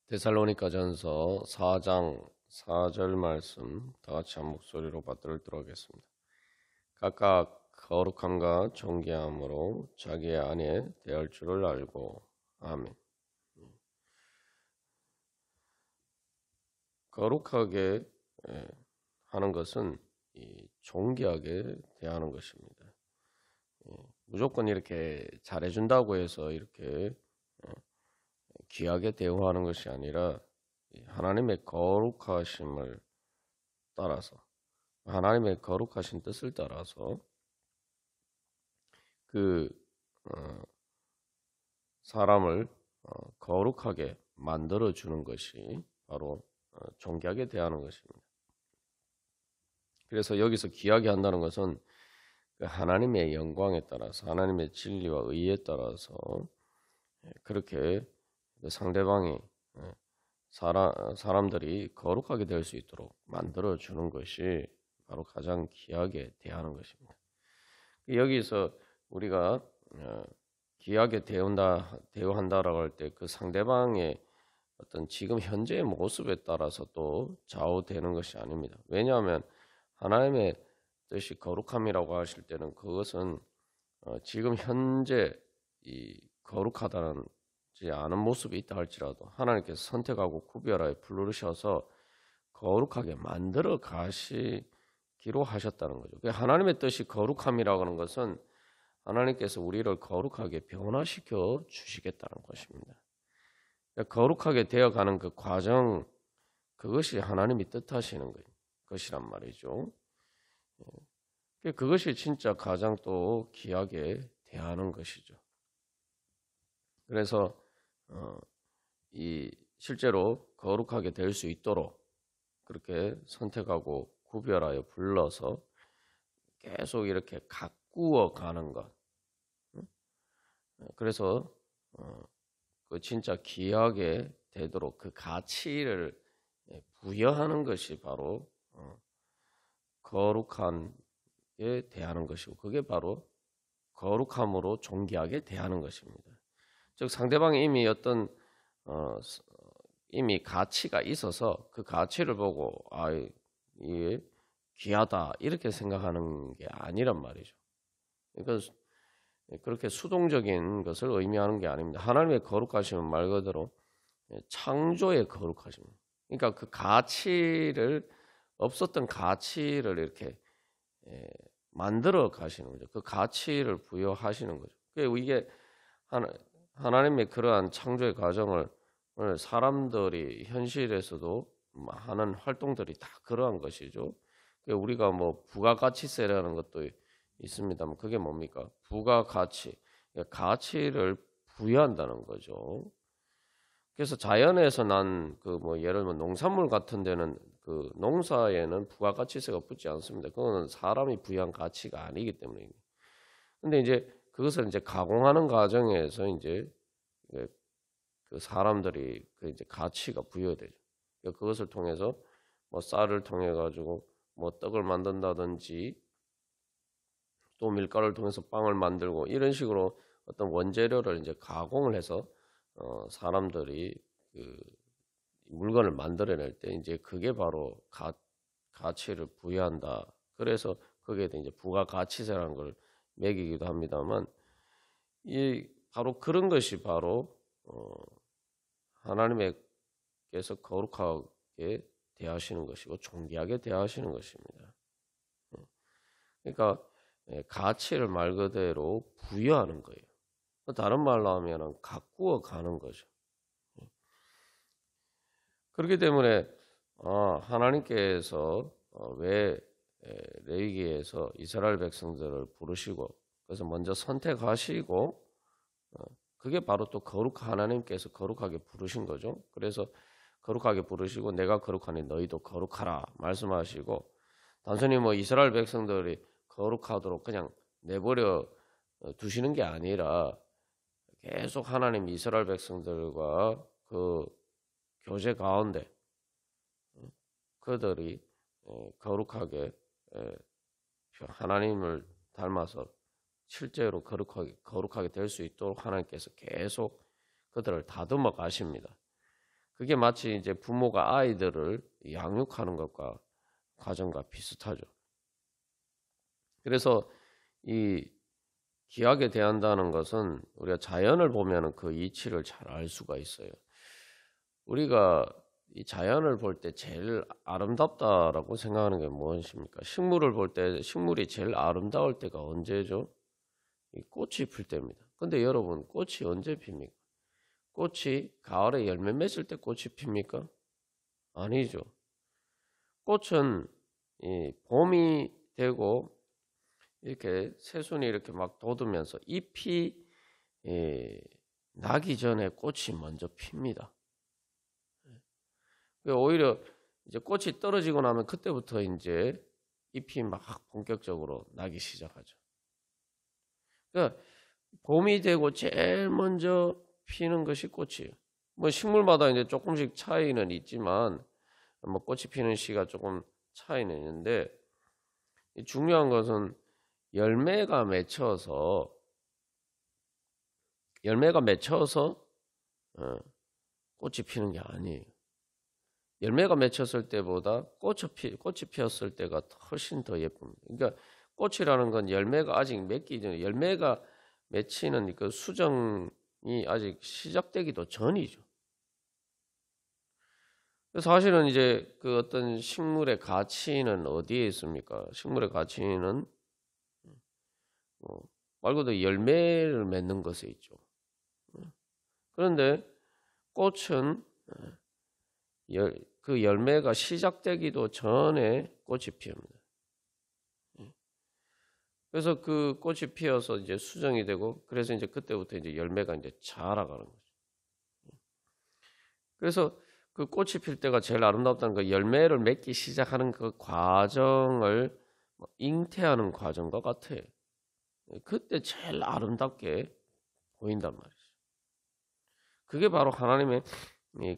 데살로니가전서 4장 4절 말씀 다 같이 한 목소리로 받들도록 하겠습니다. 각각 거룩함과 존귀함으로 자기의 아내 대할 줄을 알고. 아멘. 거룩하게 하는 것은 존귀하게 대하는 것입니다. 무조건 이렇게 잘해준다고 해서 이렇게 귀하게 대우하는 것이 아니라 하나님의 거룩하심을 따라서, 하나님의 거룩하신 뜻을 따라서 그 사람을 거룩하게 만들어 주는 것이 바로 존귀하게 대하는 것입니다. 그래서 여기서 귀하게 한다는 것은 그 하나님의 영광에 따라서, 하나님의 진리와 의에 따라서 그렇게 상대방이 사람들이 거룩하게 될 수 있도록 만들어 주는 것이 바로 가장 귀하게 대하는 것입니다. 여기서 우리가 귀하게 대우한다라고 할 때 그 상대방의 어떤 지금 현재의 모습에 따라서 또 좌우되는 것이 아닙니다. 왜냐하면 하나님의 뜻이 거룩함이라고 하실 때는 그것은 지금 현재 이 거룩하다는 않은 모습이 있다 할지라도 하나님께서 선택하고 구별하여 부르셔서 거룩하게 만들어 가시기로 하셨다는 거죠. 하나님의 뜻이 거룩함이라고 하는 것은 하나님께서 우리를 거룩하게 변화시켜 주시겠다는 것입니다. 거룩하게 되어가는 그 과정, 그것이 하나님이 뜻하시는 것이란 말이죠. 그것이 진짜 가장 또 귀하게 대하는 것이죠. 그래서 실제로 거룩하게 될 수 있도록 그렇게 선택하고 구별하여 불러서 계속 이렇게 가꾸어 가는 것. 그래서 그 진짜 귀하게 되도록 그 가치를 부여하는 것이 바로 거룩함에 대하는 것이고, 그게 바로 거룩함으로 존귀하게 대하는 것입니다. 즉 상대방이 이미 어떤 이미 가치가 있어서 그 가치를 보고 이게 귀하다 이렇게 생각하는 게 아니란 말이죠. 그러니까 그렇게 수동적인 것을 의미하는 게 아닙니다. 하나님의 거룩하심은 말 그대로 창조의 거룩하십니다. 그러니까 그 가치를 없었던 가치를 이렇게 만들어 가시는 거죠. 그 가치를 부여하시는 거죠. 이게 하나님의 그러한 창조의 과정을 오늘 사람들이 현실에서도 하는 활동들이 다 그러한 것이죠. 우리가 뭐 부가가치세라는 것도 있습니다만 그게 뭡니까? 부가가치, 가치를 부여한다는 거죠. 그래서 자연에서 난 그 뭐 예를 들면 농산물 같은 데는 그 농사에는 부가가치세가 붙지 않습니다. 그거는 사람이 부여한 가치가 아니기 때문입니다. 근데 이제 그것을 이제 가공하는 과정에서 이제 그 사람들이 그 이제 가치가 부여되죠. 그것을 통해서 뭐 쌀을 통해 가지고 뭐 떡을 만든다든지 또 밀가루를 통해서 빵을 만들고 이런 식으로 어떤 원재료를 이제 가공을 해서 사람들이 그 물건을 만들어낼 때 이제 그게 바로 가치를 부여한다. 그래서 거기에 이제 부가가치세라는 걸 매기기도 합니다만 바로 그런 것이 바로 하나님께서 거룩하게 대하시는 것이고 존귀하게 대하시는 것입니다. 그러니까 가치를 말 그대로 부여하는 거예요. 다른 말로 하면 가꾸어 가는 거죠. 그렇기 때문에 하나님께서 왜 레위기에서 이스라엘 백성들을 부르시고 그래서 먼저 선택하시고 그게 바로 또 하나님께서 거룩하게 부르신 거죠. 그래서 거룩하게 부르시고 내가 거룩하니 너희도 거룩하라 말씀하시고 단순히 뭐 이스라엘 백성들이 거룩하도록 그냥 내버려 두시는 게 아니라 계속 하나님 이스라엘 백성들과 그 교제 가운데 그들이 거룩하게 하나님을 닮아서 실제로 거룩하게 될 수 있도록 하나님께서 계속 그들을 다듬어 가십니다. 그게 마치 이제 부모가 아이들을 양육하는 것과 과정과 비슷하죠. 그래서 이 귀하게 대한다는 것은 우리가 자연을 보면은 그 이치를 잘 알 수가 있어요. 우리가 이 자연을 볼 때 제일 아름답다라고 생각하는 게 무엇입니까? 식물을 볼 때 식물이 제일 아름다울 때가 언제죠? 이 꽃이 필 때입니다. 근데 여러분, 꽃이 언제 핍니까? 꽃이 가을에 열매 맺을 때 꽃이 핍니까? 아니죠. 꽃은 이 봄이 되고 이렇게 새순이 이렇게 막 돋으면서 잎이 나기 전에 꽃이 먼저 핍니다. 오히려 이제 꽃이 떨어지고 나면 그때부터 이제 잎이 막 본격적으로 나기 시작하죠. 그러니까 봄이 되고 제일 먼저 피는 것이 꽃이에요. 뭐 식물마다 이제 조금씩 차이는 있지만 뭐 꽃이 피는 시가 조금 차이는 있는데 중요한 것은 열매가 맺혀서 꽃이 피는 게 아니에요. 열매가 맺혔을 때보다 꽃이 피었을 때가 훨씬 더 예쁩니다. 그러니까 꽃이라는 건 열매가 아직 맺기 전에 열매가 맺히는 그 수정이 아직 시작되기도 전이죠. 사실은 이제 그 어떤 식물의 가치는 어디에 있습니까? 식물의 가치는 말 그대로 열매를 맺는 것에 있죠. 그런데 꽃은 그 열매가 시작되기도 전에 꽃이 피웁니다. 그래서 그 꽃이 피어서 이제 수정이 되고, 그래서 이제 그때부터 이제 열매가 이제 자라가는 거죠. 그래서 그 꽃이 필 때가 제일 아름답다는 그 열매를 맺기 시작하는 그 과정을 잉태하는 과정과 같아요. 그때 제일 아름답게 보인단 말이죠. 그게 바로 하나님의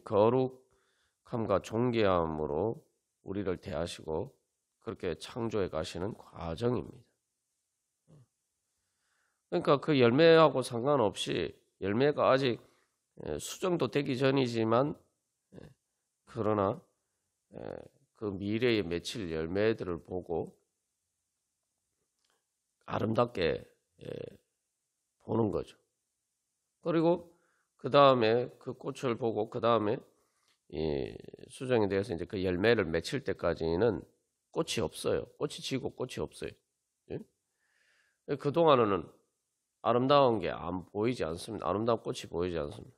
거룩함과 존귀함으로 우리를 대하시고 그렇게 창조해 가시는 과정입니다. 그러니까 그 열매하고 상관없이 열매가 아직 수정도 되기 전이지만 그러나 그 미래에 맺힐 열매들을 보고 아름답게 보는 거죠. 그리고 그 다음에 그 꽃을 보고 그 다음에 수정이 되어서 이제 그 열매를 맺힐 때까지는 꽃이 없어요. 꽃이 지고 꽃이 없어요. 예? 그 동안은 아름다운 게 안 보이지 않습니다. 아름다운 꽃이 보이지 않습니다.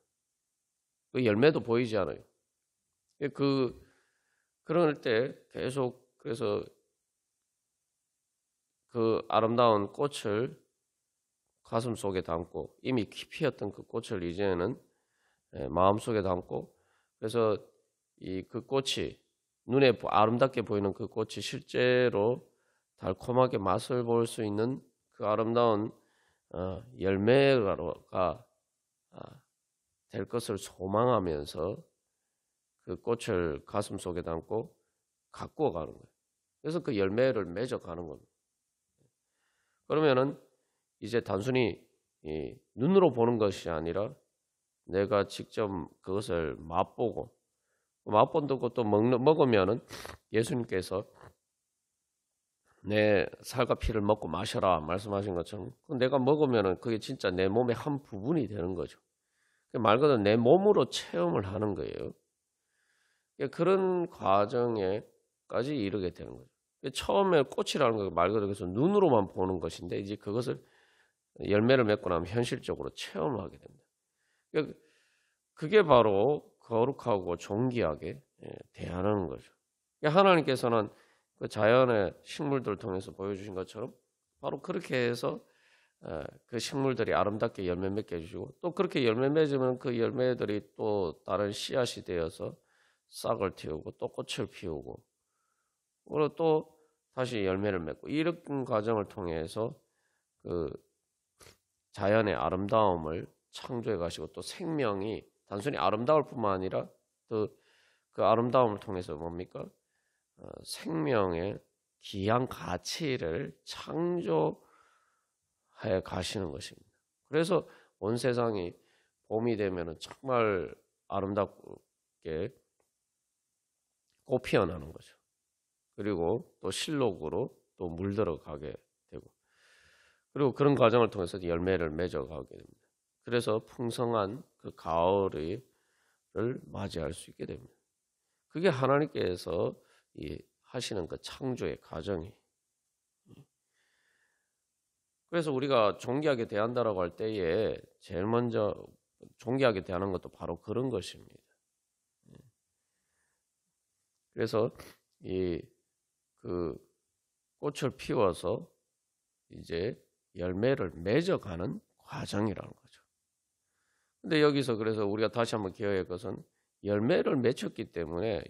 그 열매도 보이지 않아요. 그럴 때 계속 그래서 그 아름다운 꽃을 가슴 속에 담고 이미 피었던 그 꽃을 이제는 마음 속에 담고 그래서 그 꽃이 눈에 아름답게 보이는 그 꽃이 실제로 달콤하게 맛을 볼 수 있는 그 아름다운 열매가 될 것을 소망하면서 그 꽃을 가슴 속에 담고 가꾸어 가는 거예요. 그래서 그 열매를 맺어 가는 겁니다. 그러면은 이제 단순히 눈으로 보는 것이 아니라 내가 직접 그것을 맛보고 또 먹으면은 예수님께서 내 살과 피를 먹고 마셔라 말씀하신 것처럼 내가 먹으면은 그게 진짜 내 몸의 한 부분이 되는 거죠. 말 그대로 내 몸으로 체험을 하는 거예요. 그런 과정에까지 이르게 되는 거죠. 처음에 꽃이라는 거 말 그대로 그래서 눈으로만 보는 것인데 이제 그것을 열매를 맺고 나면 현실적으로 체험을 하게 됩니다. 그게 바로 거룩하고 존귀하게 대하는 거죠. 하나님께서는 그 자연의 식물들을 통해서 보여주신 것처럼 바로 그렇게 해서 그 식물들이 아름답게 열매 맺게 해주시고 또 그렇게 열매 맺으면 그 열매들이 또 다른 씨앗이 되어서 싹을 틔우고 또 꽃을 피우고 그리고 또 다시 열매를 맺고 이런 과정을 통해서 그 자연의 아름다움을 창조해 가시고 또 생명이 단순히 아름다울 뿐만 아니라 또 그 아름다움을 통해서 뭡니까? 생명의 귀한 가치를 창조해 가시는 것입니다. 그래서 온 세상이 봄이 되면은 정말 아름답고 이렇게 꽃 피어나는 거죠. 그리고 또 실록으로 또 물들어가게 되고, 그리고 그런 과정을 통해서 열매를 맺어가게 됩니다. 그래서 풍성한 그 가을을 맞이할 수 있게 됩니다. 그게 하나님께서 하시는 그 창조의 과정이. 그래서 우리가 존귀하게 대한다라고 할 때에 제일 먼저 존귀하게 대하는 것도 바로 그런 것입니다. 그래서 그 꽃을 피워서 이제 열매를 맺어가는 과정이라는 거죠. 근데 여기서 그래서 우리가 다시 한번 기억할 것은 열매를 맺었기 때문에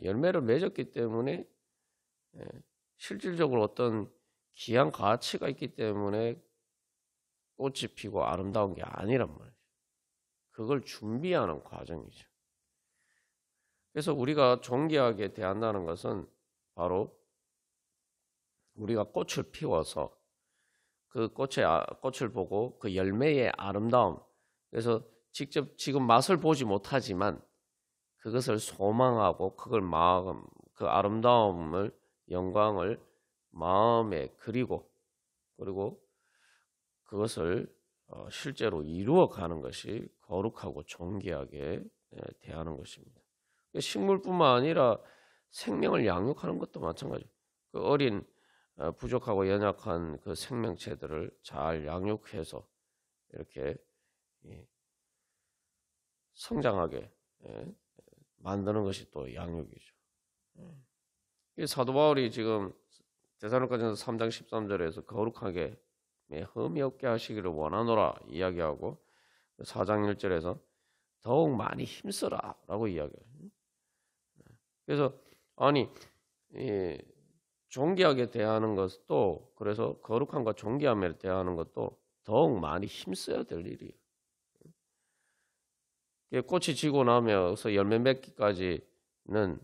실질적으로 어떤 귀한 가치가 있기 때문에 꽃이 피고 아름다운 게 아니란 말이죠. 그걸 준비하는 과정이죠. 그래서 우리가 존귀하게 대한다는 것은 바로 우리가 꽃을 피워서 그 꽃을 보고 그 열매의 아름다움, 그래서 직접 지금 맛을 보지 못하지만 그것을 소망하고 그 아름다움을, 영광을 마음에 그리고 그것을 실제로 이루어가는 것이 거룩하고 존귀하게 대하는 것입니다. 식물뿐만 아니라 생명을 양육하는 것도 마찬가지예요. 그 어린 부족하고 연약한 그 생명체들을 잘 양육해서 이렇게 성장하게 만드는 것이 또 양육이죠. 사도 바울이 지금 데살로니가전서 3장 13절에서 거룩하게 흠이 없게 하시기를 원하노라 이야기하고 4장 1절에서 더욱 많이 힘써라 라고 이야기해요. 그래서 존귀하게 대하는 것도, 그래서 거룩함과 존귀함에 대하는 것도 더욱 많이 힘써야 될 일이에요. 꽃이 지고 나면서 열매 맺기까지는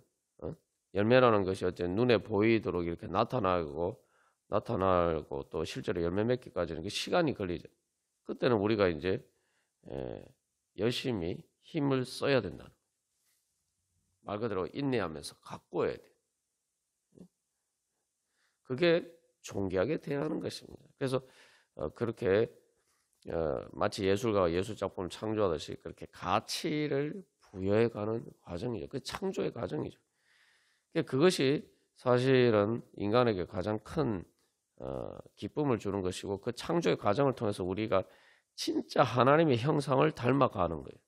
열매라는 것이 어쨌든 눈에 보이도록 이렇게 나타나고 또 실제로 열매 맺기까지는 시간이 걸리죠. 그때는 우리가 이제 열심히 힘을 써야 된다는 거예요. 말 그대로 인내하면서 가꾸어야 돼요. 그게 존귀하게 대하는 것입니다. 그래서 그렇게 마치 예술가가 예술작품을 창조하듯이 그렇게 가치를 부여해가는 과정이죠. 그 창조의 과정이죠. 그것이 사실은 인간에게 가장 큰 기쁨을 주는 것이고, 그 창조의 과정을 통해서 우리가 진짜 하나님의 형상을 닮아가는 거예요.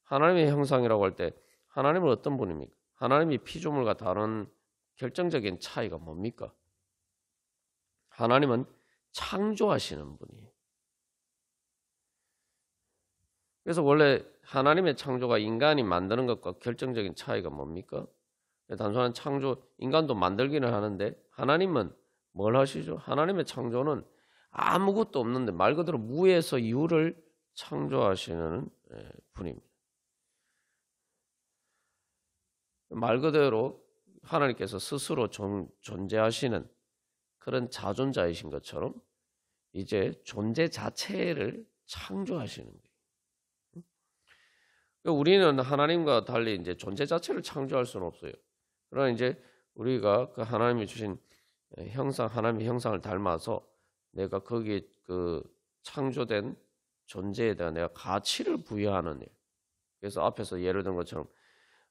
하나님의 형상이라고 할 때 하나님은 어떤 분입니까? 하나님이 피조물과 다른 결정적인 차이가 뭡니까? 하나님은 창조하시는 분이에요. 그래서 원래 하나님의 창조가 인간이 만드는 것과 결정적인 차이가 뭡니까? 단순한 창조, 인간도 만들기는 하는데 하나님은 뭘 하시죠? 하나님의 창조는 아무것도 없는데 말 그대로 무에서 유를 창조하시는 분입니다. 말 그대로 하나님께서 스스로 존재하시는 그런 자존자이신 것처럼 이제 존재 자체를 창조하시는 거예요. 우리는 하나님과 달리 이제 존재 자체를 창조할 수는 없어요. 그러나 이제 우리가 그 하나님이 주신 형상, 하나님의 형상을 닮아서 내가 거기에 그 창조된 존재에 대한 내가 가치를 부여하는 일. 그래서 앞에서 예를 든 것처럼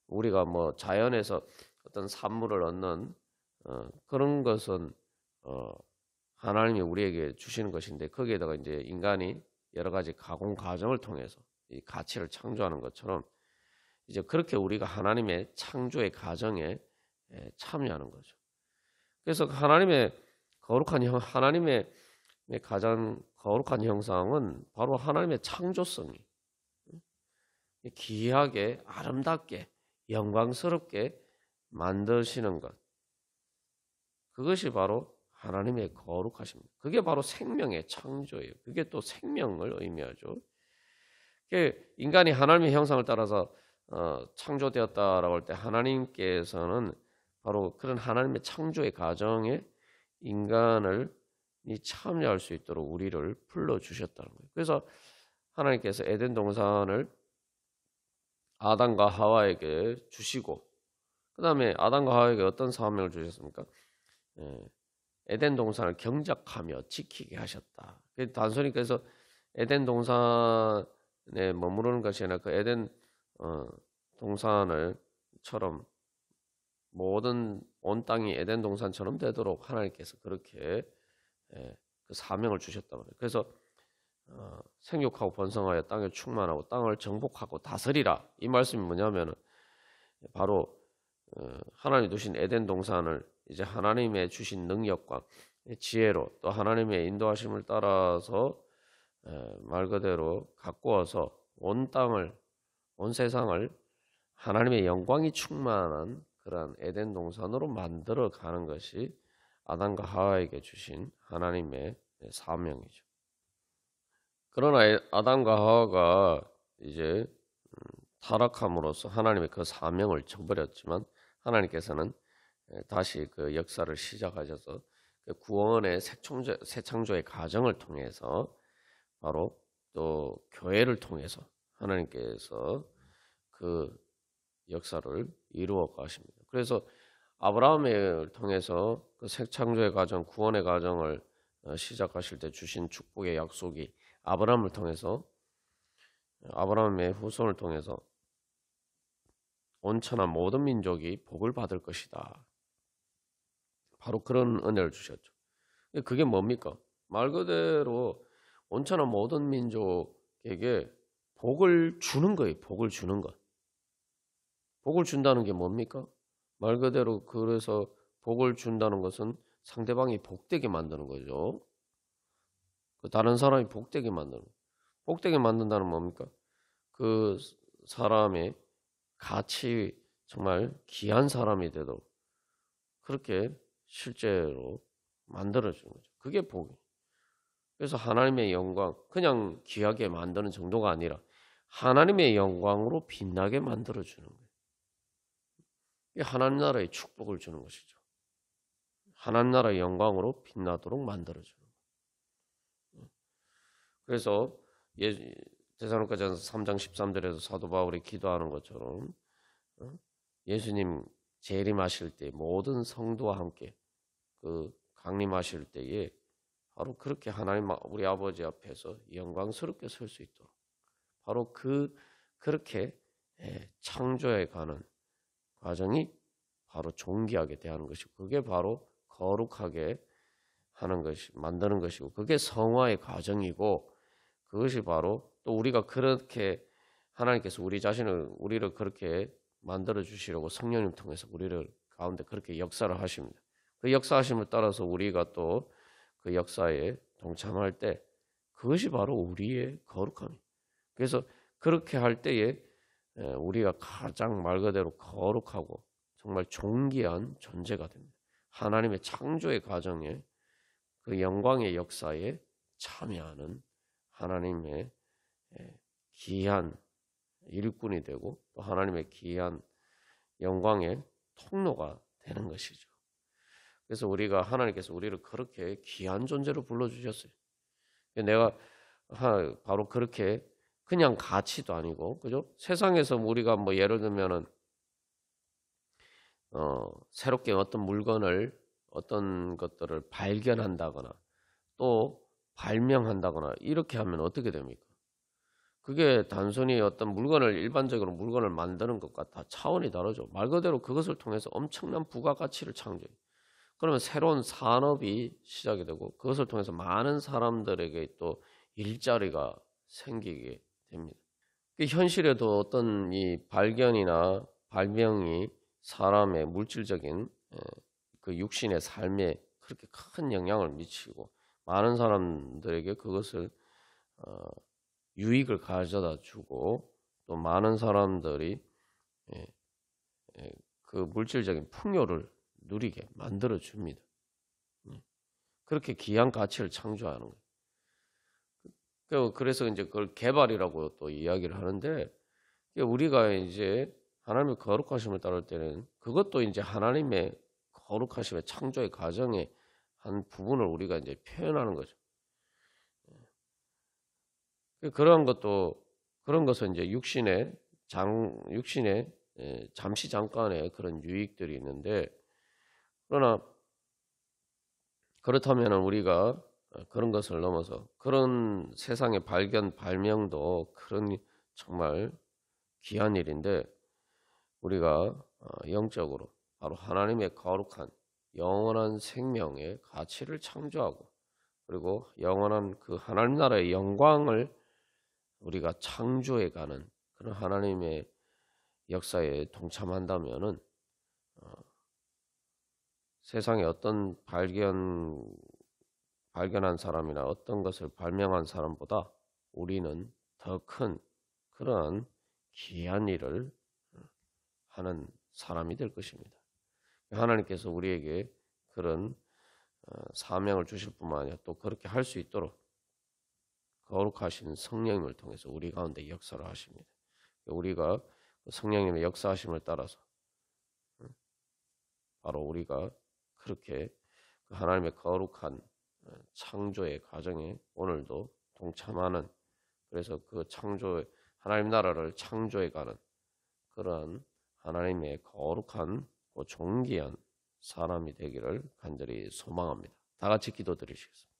우리가 뭐 자연에서 어떤 산물을 얻는 그런 것은 하나님이 우리에게 주시는 것인데, 거기에다가 이제 인간이 여러 가지 가공 과정을 통해서 이 가치를 창조하는 것처럼 이제 그렇게 우리가 하나님의 창조의 과정에 참여하는 거죠. 그래서 하나님의 가장 거룩한 형상은 바로 하나님의 창조성이 귀하게, 아름답게, 영광스럽게 만드시는 것. 그것이 바로 하나님의 거룩하십니다. 그게 바로 생명의 창조예요. 그게 또 생명을 의미하죠. 인간이 하나님의 형상을 따라서 창조되었다라고 할 때 하나님께서는 바로 그런 하나님의 창조의 과정에 인간을 참여할 수 있도록 우리를 불러주셨다는 거예요. 그래서 하나님께서 에덴 동산을 아담과 하와에게 주시고, 그 다음에 아담과 하와에게 어떤 사명을 주셨습니까? 에덴 동산을 경작하며 지키게 하셨다. 단순히 그래서 에덴 동산에 머무르는 것이 아니라 그 에덴 동산을처럼 모든 온 땅이 에덴 동산처럼 되도록 하나님께서 그렇게 그 사명을 주셨단 말이에요. 그래서 생육하고 번성하여 땅을 충만하고 땅을 정복하고 다스리라. 이 말씀이 뭐냐면은 바로 하나님이 두신 에덴 동산을 이제 하나님의 주신 능력과 지혜로 또 하나님의 인도하심을 따라서 말 그대로 가꾸어서 온 땅을, 온 세상을 하나님의 영광이 충만한 그러한 에덴 동산으로 만들어 가는 것이 아담과 하와에게 주신 하나님의 사명이죠. 그러나 아담과 하와가 이제 타락함으로써 하나님의 그 사명을 저버렸지만 하나님께서는 다시 그 역사를 시작하셔서 그 구원의 새 창조의 과정을 통해서 바로 또 교회를 통해서 하나님께서 그 역사를 이루어 가십니다. 그래서 아브라함을 통해서 그 새 창조의 과정, 구원의 과정을 시작하실 때 주신 축복의 약속이 아브라함을 통해서, 아브라함의 후손을 통해서 온천한 모든 민족이 복을 받을 것이다. 바로 그런 은혜를 주셨죠. 그게 뭡니까? 말 그대로 온천한 모든 민족에게 복을 주는 거예요. 복을 주는 것. 복을 준다는 게 뭡니까? 말 그대로 그래서 복을 준다는 것은 상대방이 복되게 만드는 거죠. 그 다른 사람이 복되게 만드는 거. 복되게 만든다는 뭡니까? 그 사람의 가치, 정말 귀한 사람이 되도록 그렇게 실제로 만들어주는 거죠. 그게 복이에요. 그래서 하나님의 영광, 그냥 귀하게 만드는 정도가 아니라 하나님의 영광으로 빛나게 만들어주는 거예요. 이게 하나님 나라의 축복을 주는 것이죠. 하나님 나라의 영광으로 빛나도록 만들어주는 거예요. 그래서 데살로니가전서 3장 13절에서 사도 바울이 기도하는 것처럼 예수님 재림하실 때 모든 성도와 함께 그 강림하실 때에 바로 그렇게 하나님 우리 아버지 앞에서 영광스럽게 설 수 있도록 바로 그렇게 창조해 가는 과정이 바로 존귀하게 대하는 것이고 그게 바로 거룩하게 하는 것이 만드는 것이고 그게 성화의 과정이고 그것이 바로 또 우리가 그렇게 하나님께서 우리를 그렇게 만들어 주시려고 성령님 통해서 우리를 가운데 그렇게 역사를 하십니다. 그 역사하심을 따라서 우리가 또 그 역사에 동참할 때 그것이 바로 우리의 거룩함이에요. 그래서 그렇게 할 때에 우리가 가장 말 그대로 거룩하고 정말 존귀한 존재가 됩니다. 하나님의 창조의 과정에 그 영광의 역사에 참여하는 하나님의 귀한 일꾼이 되고 또 하나님의 귀한 영광의 통로가 되는 것이죠. 그래서 하나님께서 우리를 그렇게 귀한 존재로 불러주셨어요. 내가 바로 그렇게 그냥 가치도 아니고, 그죠? 세상에서 우리가 뭐 예를 들면은 새롭게 어떤 것들을 발견한다거나 또 발명한다거나 이렇게 하면 어떻게 됩니까? 그게 단순히 일반적으로 물건을 만드는 것과 다 차원이 다르죠. 말 그대로 그것을 통해서 엄청난 부가가치를 창조해요. 그러면 새로운 산업이 시작이 되고 그것을 통해서 많은 사람들에게 또 일자리가 생기게 됩니다. 현실에도 어떤 이 발견이나 발명이 사람의 물질적인 그 육신의 삶에 그렇게 큰 영향을 미치고 많은 사람들에게 그것을 유익을 가져다 주고 또 많은 사람들이 그 물질적인 풍요를 누리게 만들어 줍니다. 그렇게 귀한 가치를 창조하는 거예요. 그래서 이제 그걸 개발이라고 또 이야기를 하는데 우리가 이제 하나님의 거룩하심을 따를 때는 그것도 이제 하나님의 거룩하심의 창조의 과정의 한 부분을 우리가 이제 표현하는 거죠. 그런 것은 이제 육신의 육신의 잠시 잠깐의 그런 유익들이 있는데, 그러나 그렇다면 우리가 그런 것을 넘어서 그런 세상의 발명도 그런 정말 귀한 일인데, 우리가 영적으로 바로 하나님의 거룩한 영원한 생명의 가치를 창조하고, 그리고 영원한 그 하나님 나라의 영광을 우리가 창조해가는 그런 하나님의 역사에 동참한다면은 세상에 어떤 발견한 사람이나 어떤 것을 발명한 사람보다 우리는 더 큰 그러한 귀한 일을 하는 사람이 될 것입니다. 하나님께서 우리에게 그런 사명을 주실 뿐만 아니라 또 그렇게 할 수 있도록 거룩하신 성령님을 통해서 우리 가운데 역사를 하십니다. 우리가 성령님의 역사하심을 따라서 바로 우리가 그렇게 하나님의 거룩한 창조의 과정에 오늘도 동참하는, 그래서 그 하나님 나라를 창조해가는 그러한 하나님의 거룩한 존귀한 사람이 되기를 간절히 소망합니다. 다 같이 기도드리시겠습니다.